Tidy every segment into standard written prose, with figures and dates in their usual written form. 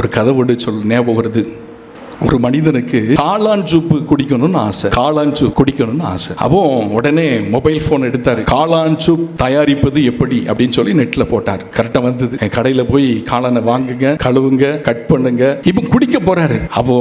ஒரு கதை ஒன்று ஞாபகம் வருது. ஒரு மனிதனுக்கு காளான் சூப்பு குடிக்கணும்னு ஆசை. காளான் சூப் குடிக்கணும்னு ஆசை. அப்போ உடனே மொபைல் போன் எடுத்தாரு. காளான் சூப் தயாரிப்பது எப்படி அப்படின்னு சொல்லி நெட்ல போட்டார். கரெக்டா வந்தது. கடையில போய் காளானை வாங்குங்க, கழுவுங்க, கட் பண்ணுங்க. இப்போ குடிக்க போறாரு. அப்போ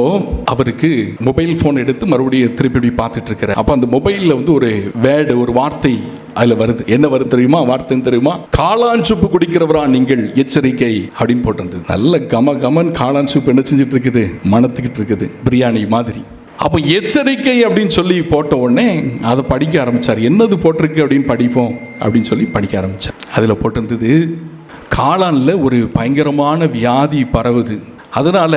அவருக்கு மொபைல் போன் எடுத்து மறுபடியும் திருப்பி பார்த்துட்டு இருக்கிறார். அப்ப அந்த மொபைல்ல வந்து ஒரு வேர்டு, ஒரு வார்த்தை அதுல வருது. என்ன வருது தெரியுமா? வார்த்தை தெரியுமா? காளான் சூப்பு குடிக்கிறவரா நீங்கள் எச்சரிக்கை அப்படின்னு போட்டிருந்தது. நல்ல கமன் காளான் சூப் என்ன செஞ்சுட்டு இருக்குது? மணத்துக்கிட்டு இருக்குது, பிரியாணி மாதிரி. அப்போ எச்சரிக்கை அப்படின்னு சொல்லி போட்ட உடனே அதை படிக்க ஆரம்பிச்சார். என்னது போட்டிருக்கு அப்படின்னு படிப்போம் அப்படின்னு சொல்லி படிக்க ஆரம்பிச்சார். அதுல போட்டிருந்தது, காளான்ல ஒரு பயங்கரமான வியாதி பரவுது. அதனால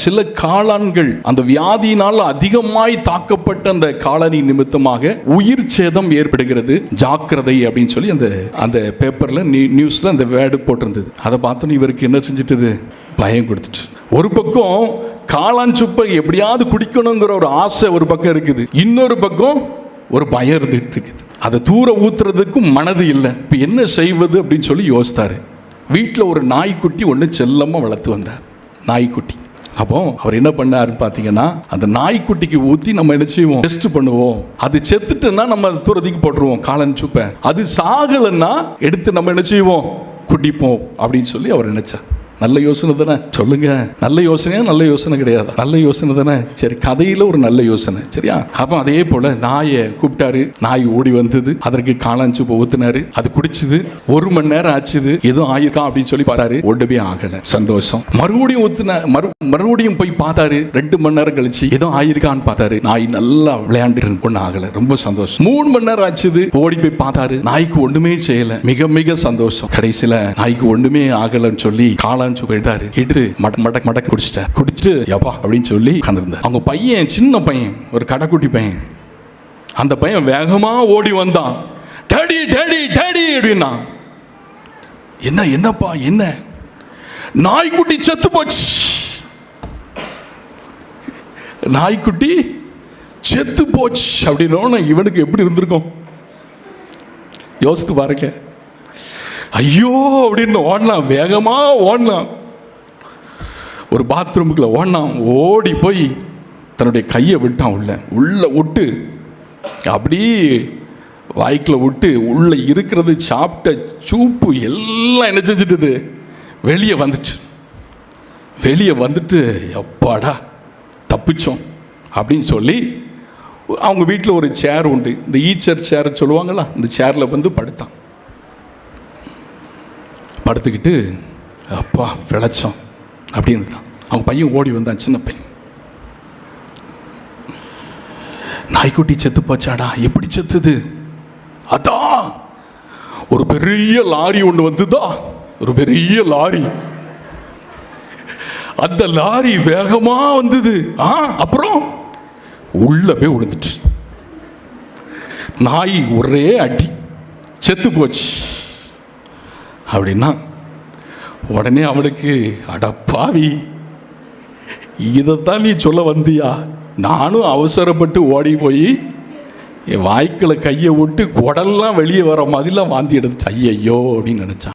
சில காளான்கள் அந்த வியாதியினால் அதிகமாய் தாக்கப்பட்ட அந்த காலனி நிமித்தமாக உயிர் சேதம் ஏற்படுகிறது, ஜாக்கிரதை அப்படின்னு சொல்லி அந்த பேப்பர்ல நியூஸ்ல அந்த வேர்டு போட்டிருந்தது. அதை பார்த்தோன்னு இவருக்கு என்ன செஞ்சிட்டது? பயம் கொடுத்துட்டு. ஒரு பக்கம் காளான் சூப்பை எப்படியாவது குடிக்கணுங்கிற ஒரு ஆசை ஒரு பக்கம் இருக்குது, இன்னொரு பக்கம் ஒரு பயம் இருந்துட்டு இருக்குது. அதை தூர ஊத்துறதுக்கும் மனது இல்லை. இப்போ என்ன செய்வது அப்படின்னு சொல்லி யோசித்தாரு. வீட்டில் ஒரு நாய்க்குட்டி ஒன்று செல்லமாக வளர்த்து வந்தார், நாய்க்குட்டி. அப்போ அவர் என்ன பண்ணாருன்னு பார்த்தீங்கன்னா, அந்த நாய்க்குட்டிக்கு ஊற்றி நம்ம என்ன செய்வோம்? டெஸ்ட் பண்ணுவோம். அது செத்துட்டுன்னா நம்ம தூரத்துக்கு போட்டுருவோம் காளான் சூப்பை. அது சாகலைன்னா எடுத்து நம்ம என்ன செய்வோம்? குடிப்போம் அப்படின்னு சொல்லி அவர் நினைச்சார். நல்ல யோசனை தானே? சொல்லுங்க, நல்ல யோசனையா? நல்ல யோசனை கிடையாது, நல்ல யோசனை தானே? சரி, கதையில ஒரு நல்ல யோசனை, சரியா? அப்போ அதே போல நாயை கூப்பிட்டாரு. நாய் ஓடி வந்தது. அதற்கு காளான் சூப்பை ஊத்துனாரு. அது குடிச்சுது. 1 மணி நேரம் ஆச்சுது. எதுவும் ஆயிருக்கா அப்படின்னு சொல்லி பார்த்தாரு. ஒன்றுமே ஆகல. சந்தோஷம். மறுபடியும் ஊத்துன மறுபடியும் போய் பார்த்தாரு. 2 மணி நேரம் கழிச்சு எதுவும் ஆயிருக்கான்னு பார்த்தாரு. நாய் நல்லா விளையாண்டு ஒன்றும் ஆகல. ரொம்ப சந்தோஷம். 3 மணி நேரம் ஆச்சுது. ஓடி போய் பார்த்தாரு. நாய்க்கு ஒண்ணுமே செய்யல. மிக மிக சந்தோஷம். கடைசியில நாய்க்கு ஒண்ணுமே ஆகலன்னு சொல்லி காளான் சூப்பை எடுத்து மடக்கு குடிச்சிட்டார். குடிச்சு யப்பா அப்படின்னு சொல்லி உட்கார்ந்திருந்தார். அவங்க பையன், சின்ன பையன், ஒரு கடைக்குட்டி பையன், அந்த பையன் வேகமா ஓடி வந்தான். டாடி டாடி டாடி அப்படின்னா. என்னப்பா என்ன? நாய்க்குட்டி செத்து போச்சு. நாய்க்குட்டி செத்து போச்சு அப்படின்னு இவனுக்கு எப்படி இருந்திருக்கும்? யோசித்து பாருங்க. ஐயோ அப்படின்னு ஓடலாம், வேகமா ஓடலாம். ஒரு பாத்ரூமுக்குள்ள ஓடலாம். ஓடி போய் தன்னுடைய கையை விட்டான். உள்ள விட்டு அப்படி வாய்க்குள்ள விட்டு உள்ள இருக்கிறது சாப்பிட்ட சூப்பு எல்லாம் என்ன செஞ்சுட்டு வெளியே வந்துச்சு. வெளியே வந்துட்டு எப்பாடா தப்பிச்சோம் அப்படின்னு சொல்லி அவங்க வீட்டில் ஒரு சேர் உண்டு, இந்த ஈச்சர் சேர் சொல்லுவாங்களா, இந்த சேரில் வந்து படுத்தான். படுத்துக்கிட்டு அப்பா விளைச்சோம் அப்படின்னு தான். அவங்க பையன் ஓடி வந்தான், சின்ன பையன். நாய்க்குட்டி செத்து போச்சாடா? எப்படி செத்துது? அதான் ஒரு பெரிய லாரி ஒன்று வந்துதா, ஒரு பெரிய லாரி. அந்த லாரி வேகமா வந்தது. அப்புறம் உள்ள போய் விழுந்துட்டு நாய் ஒரே அடி, செத்து போச்சு அப்படின்னா உடனே அவனுக்கு, அடப்பாவி, இதைத்தான் நீ சொல்ல வந்தியா? நானும் அவசரப்பட்டு ஓடி போய் என் வாய்க்குள்ள கையை விட்டு குடல்லாம் வெளியே வர மாதிரிலாம் வாந்தி எடுத்து ஐயோ அப்படின்னு நினைச்சான்.